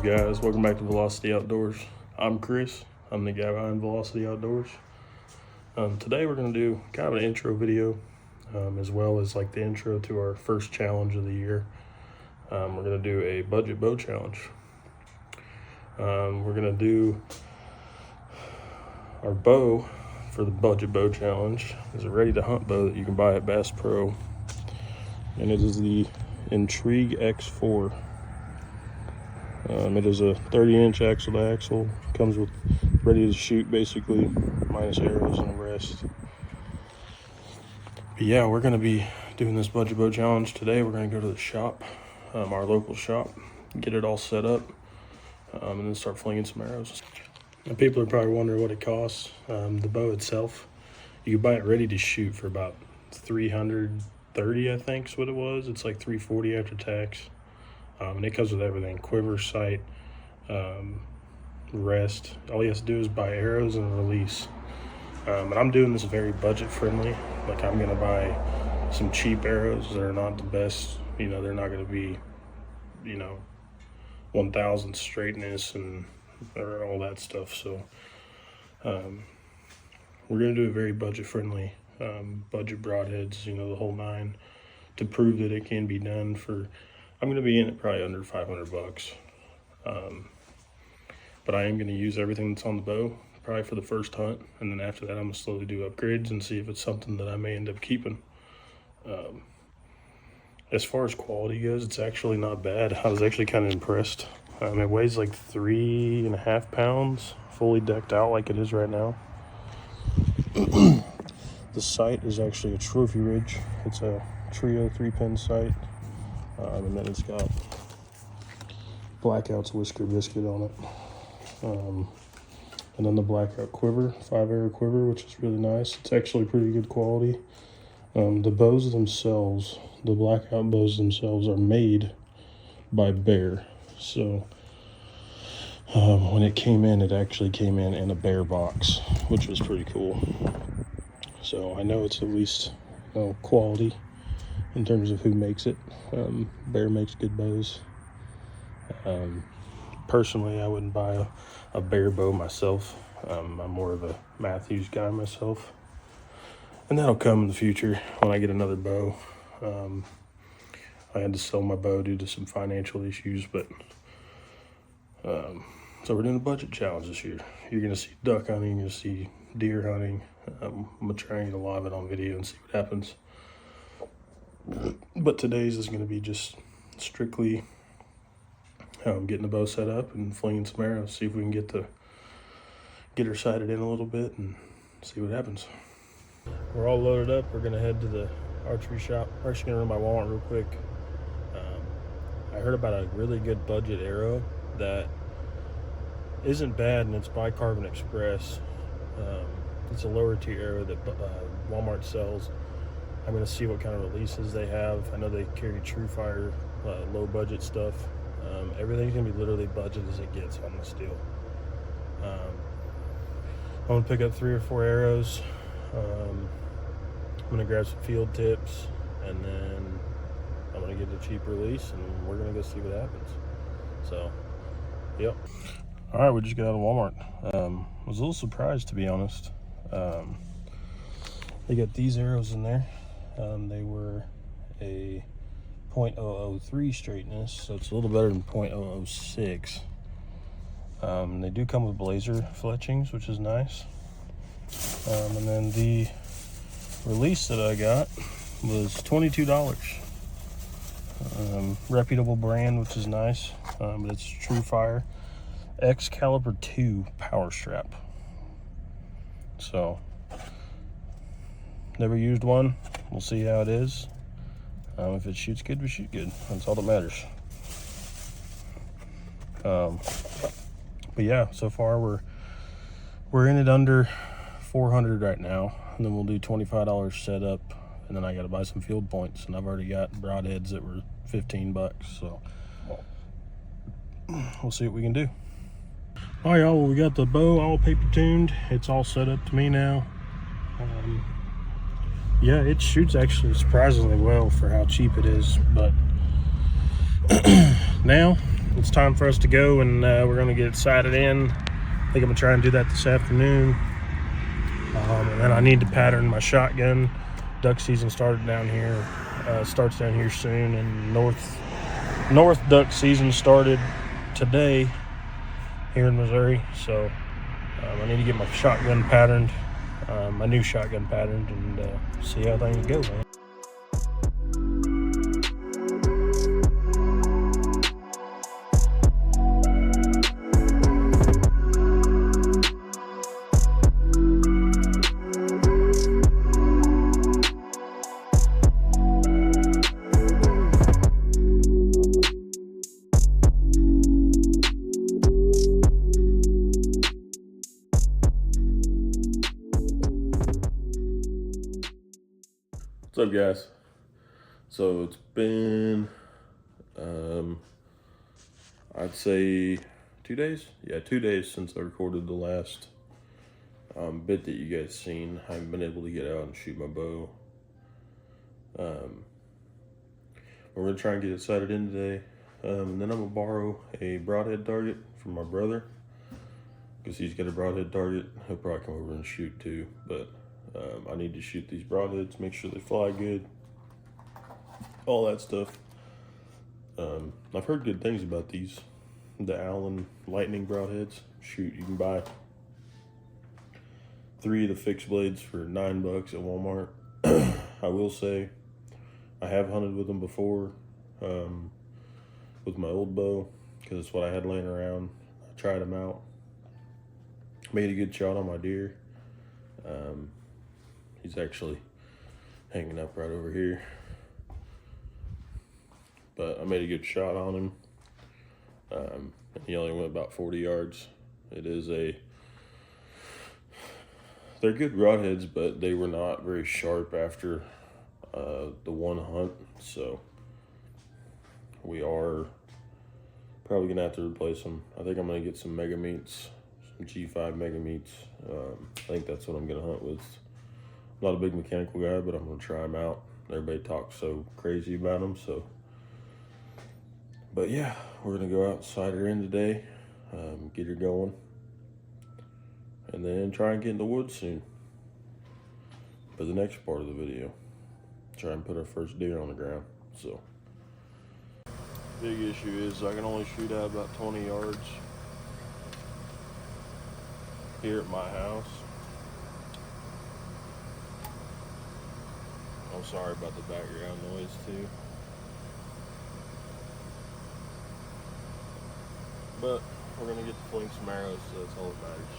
guys? Welcome back to Velocity Outdoors. I'm Chris. I'm the guy behind Velocity Outdoors. Today we're going to do kind of an intro video, as well as like the intro to our first challenge of the year. We're going to do a budget bow challenge. We're going to do our bow for the budget bow challenge is a ready to hunt bow that you can buy at Bass Pro, and it is the Intrigue X4. It is a 30-inch axle to axle. Comes with ready to shoot, basically, minus arrows and the rest. But yeah, we're going to be doing this budget bow challenge today. We're going to go to the shop, our local shop, get it all set up, and then start flinging some arrows. Now, people are probably wondering what it costs. The bow itself, you can buy it ready to shoot for about $330, I think is what it was. It's like $340 after tax. And it comes with everything: quiver, sight, rest. All you have to do is buy arrows and release. And I'm doing this very budget friendly. Like, I'm gonna buy some cheap arrows that are not the best. You know, they're not gonna be, 1,000 straightness and all that stuff. So we're gonna do a very budget friendly, budget broadheads, the whole nine, to prove that it can be done for. I'm going to be in it probably under $500, but I am going to use everything that's on the bow probably for the first hunt, and then after that I'm going to slowly do upgrades and see if it's something that I may end up keeping. As far as quality goes, it's actually not bad. I was actually kind of impressed. It weighs like 3.5 pounds, fully decked out like it is right now. The sight is actually a Trophy Ridge. It's a trio 3-pin sight. And then it's got Blackout's Whisker Biscuit on it. And then the Blackout quiver, 5-arrow quiver, which is really nice. It's actually pretty good quality. The bows themselves, the Blackout bows themselves, are made by Bear. So when it came in, it actually came in a Bear box, which was pretty cool. So I know it's at least quality in terms of who makes it. Bear makes good bows. Personally, I wouldn't buy a Bear bow myself. I'm more of a Matthews guy myself, and that'll come in the future when I get another bow. I had to sell my bow due to some financial issues, but so we're doing a budget challenge this year. You're gonna see duck hunting, you're gonna see deer hunting. I'm gonna try and get a lot of it on video and see what happens. But today's is going to be just strictly getting the bow set up and flinging some arrows, see if we can get her sighted in a little bit and see what happens. We're all loaded up. We're going to head to the archery shop. I'm actually going to run my Walmart real quick. I heard about a really good budget arrow that isn't bad, and it's by Carbon Express. It's a lower tier arrow that Walmart sells. I'm going to see what kind of releases they have. I know they carry True Fire, low budget stuff. Everything's going to be literally budget as it gets on this deal. I'm going to pick up 3 or 4 arrows. I'm going to grab some field tips, and then I'm going to get a cheap release, and we're going to go see what happens. So, yep. All right, we just got out of Walmart. I was a little surprised, to be honest. They got these arrows in there. They were a .003 straightness, so it's a little better than .006. They do come with blazer fletchings, which is nice. And then the release that I got was $22. Reputable brand, which is nice, but it's True Fire Excalibur 2 power strap. So, never used one. We'll see how it is. If it shoots good, we shoot good. That's all that matters. But yeah, so far we're in it under 400 right now, and then we'll do $25 setup, and then I got to buy some field points, and I've already got broadheads that were $15. So we'll see what we can do. All right, y'all. Well, we got the bow all paper tuned. It's all set up to me now. Yeah, it shoots actually surprisingly well for how cheap it is, but now it's time for us to go, and we're gonna get it sighted in. I think I'm gonna try and do that this afternoon. And then I need to pattern my shotgun. Duck season started down here, starts down here soon, and north duck season started today here in Missouri. So I need to get my shotgun patterned, my new shotgun patterned, and see how things go, man. What's up, guys? So it's been I'd say 2 days. Yeah, 2 days since I recorded the last bit that you guys seen. I haven't been able to get out and shoot my bow. We're gonna try and get it sighted in today, and then I'm gonna borrow a broadhead target from my brother because he's got a broadhead target. He'll probably come over and shoot too, but I need to shoot these broadheads, make sure they fly good, all that stuff. I've heard good things about these, the Allen Lightning broadheads. Shoot, you can buy 3 of the fixed blades for $9 at Walmart. I will say, I have hunted with them before, with my old bow, because it's what I had laying around. I tried them out, made a good shot on my deer. He's actually hanging up right over here, but I made a good shot on him. He only went about 40 yards. They're good broadheads, but they were not very sharp after the one hunt, so we are probably gonna have to replace them. I think I'm gonna get some mega meats, some G5 mega meats. I think that's what I'm gonna hunt with. I'm not a big mechanical guy, but I'm gonna try them out. Everybody talks so crazy about them, so. But yeah, we're gonna go out and sight her in today, get her going, and then try and get in the woods soon for the next part of the video. Try and put our first deer on the ground. So, big issue is I can only shoot out about 20 yards here at my house. I'm sorry about the background noise too. But we're gonna get to fling some arrows, so that's all that matters.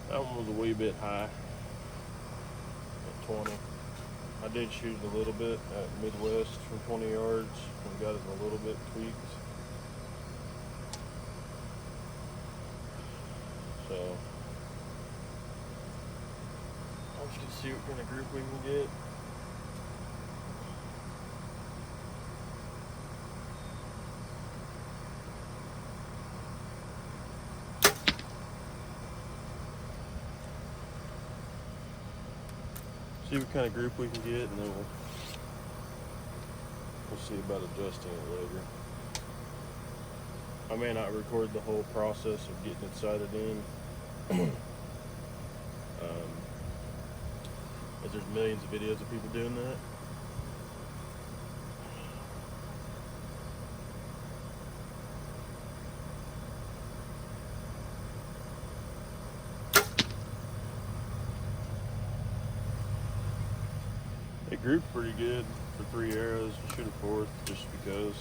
That one was a wee bit high at 20. I did shoot a little bit at Midwest from 20 yards and got it a little bit tweaked. So I'm just gonna see what kind of group we can get. See what kind of group we can get, and then we'll see about adjusting it later. I may not record the whole process of getting it sighted in, as there's millions of videos of people doing that. It grouped pretty good for 3 arrows. I shoot a 4th just because.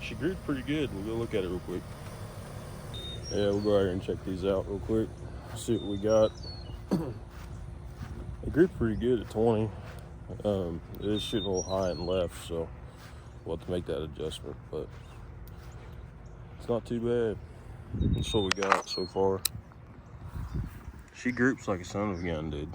She grouped pretty good. We'll go look at it real quick. Yeah, we'll go out here and check these out real quick, see what we got. They grip pretty good at 20. It is shooting a little high and left, so we'll have to make that adjustment, but it's not too bad. That's what we got so far. She groups like a son of a gun, dude.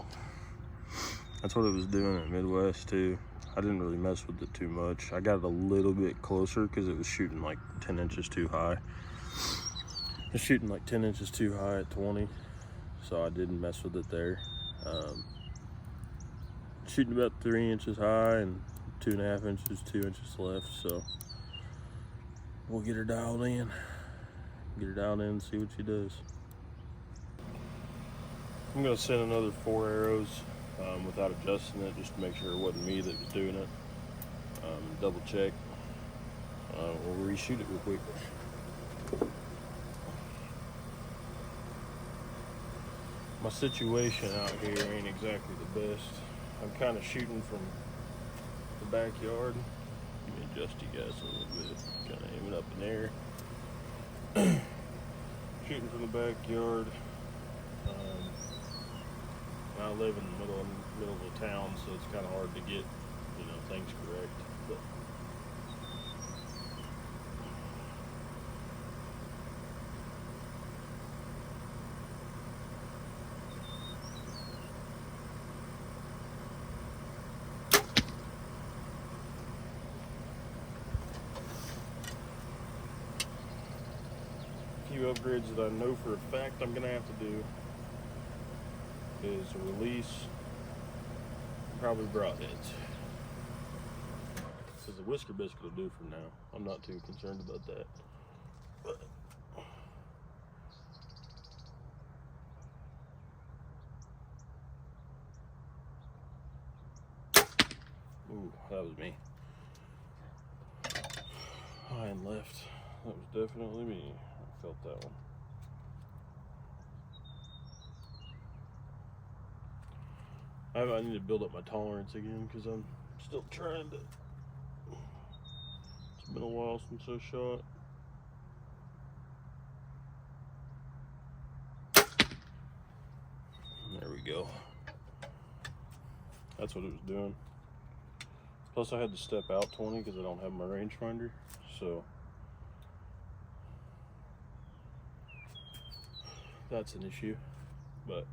That's what it was doing at Midwest too. I didn't really mess with it too much. I got it a little bit closer because it was shooting like 10 inches too high. It's shooting like 10 inches too high at 20, so I didn't mess with it there. Shooting about 3 inches high and 2.5 inches, 2 inches left, so we'll get her dialed in. And see what she does. I'm gonna send another 4 arrows without adjusting it, just to make sure it wasn't me that was doing it. Double check. We'll reshoot it real quick. My situation out here ain't exactly the best. I'm kind of shooting from the backyard. Let me adjust you guys a little bit. Kind of aiming up in the air. Shooting from the backyard. I live in the middle of the town, so it's kind of hard to get, things correct. But a few upgrades that I know for a fact I'm gonna have to do is a release, probably broadheads. Because the whisker biscuit will do for now. I'm not too concerned about that. But ooh, that was me. High and left. That was definitely me. I felt that one. I need to build up my tolerance again because I'm still trying to. It's been a while since I shot. There we go. That's what it was doing. Plus I had to step out 20 because I don't have my rangefinder, so that's an issue. But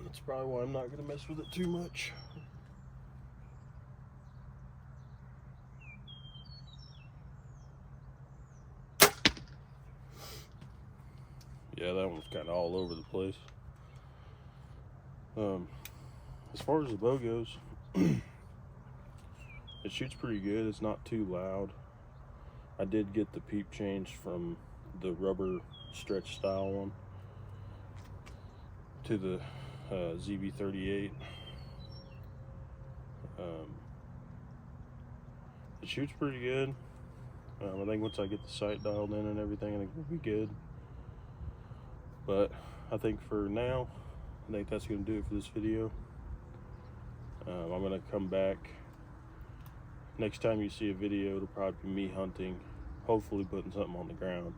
that's probably why I'm not going to mess with it too much. Yeah, that one's kind of all over the place. As far as the bow goes, it shoots pretty good. It's not too loud. I did get the peep changed from the rubber stretch style one to the ZB38. It shoots pretty good. I think once I get the sight dialed in and everything, I think it'll be good. But I think for now, I think that's going to do it for this video. I'm going to come back. Next time you see a video, it'll probably be me hunting, hopefully putting something on the ground.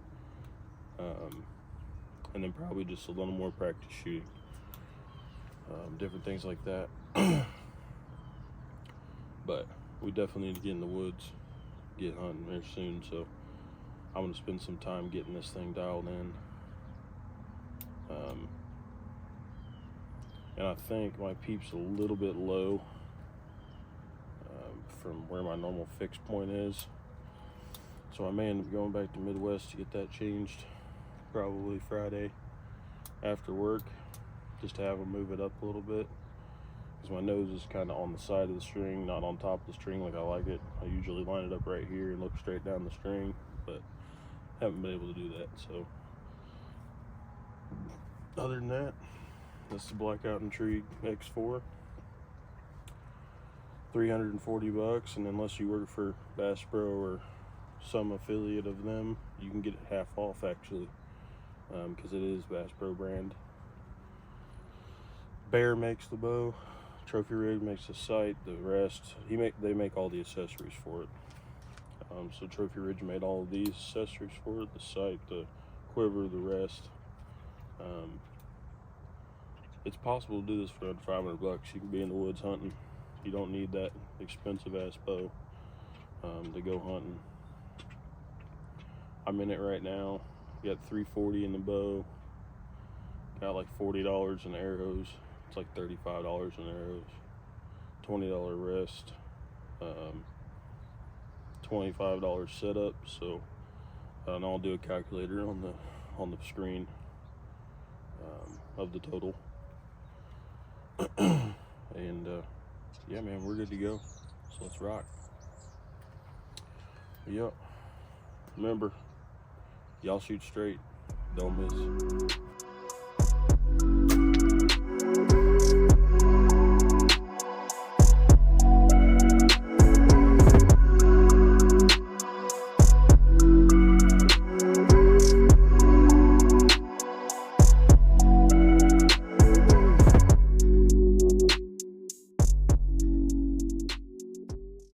And then probably just a little more practice shooting. Different things like that. But we definitely need to get in the woods, get hunting very soon. So I'm going to spend some time getting this thing dialed in. And I think my peep's a little bit low from where my normal fixed point is. So I may end up going back to Midwest to get that changed, probably Friday after work, just to have them move it up a little bit. Because my nose is kind of on the side of the string, not on top of the string like I like it. I usually line it up right here and look straight down the string, but haven't been able to do that. So other than that, that's the Blackout Intrigue X4. $340, and unless you work for Bass Pro or some affiliate of them, you can get it half off actually, because it is Bass Pro brand. Bear makes the bow, Trophy Rig makes the sight, the rest they make all the accessories for it. So Trophy Ridge made all of these accessories for it, the sight, the quiver, the rest. It's possible to do this for under 500 bucks. You can be in the woods hunting. You don't need that expensive ass bow to go hunting. I'm in it right now. Got $340 in the bow. Got like $40 in arrows. It's like $35 in arrows. $20 rest. $25 setup. So, and I'll do a calculator on the screen of the total. And yeah, man, we're good to go. So let's rock. Yep. Remember, y'all shoot straight, don't miss.